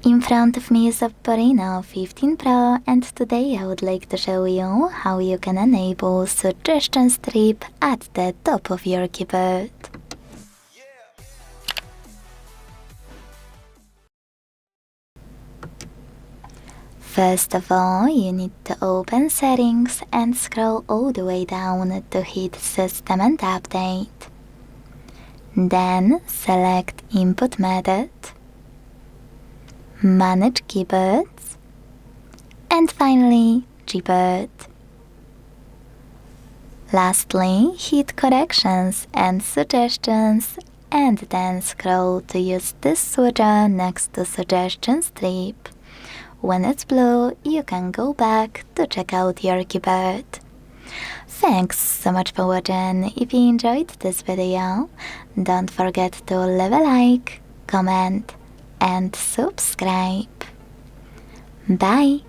In front of me is OPPO Reno15 Pro, and today I would like to show you how you can enable Suggestion Strip at the top of your keyboard. First of all, you need to open Settings and scroll all the way down to hit System and Update. Then select Input Method, Manage Keyboards, and finally Gboard. Lastly, hit Corrections and Suggestions, and then scroll to use this switcher next to Suggestion Strip. When it's blue, you can go back to check out your keyboard. Thanks so much for watching. If you enjoyed this video, don't forget to leave a like, comment, and subscribe. Bye!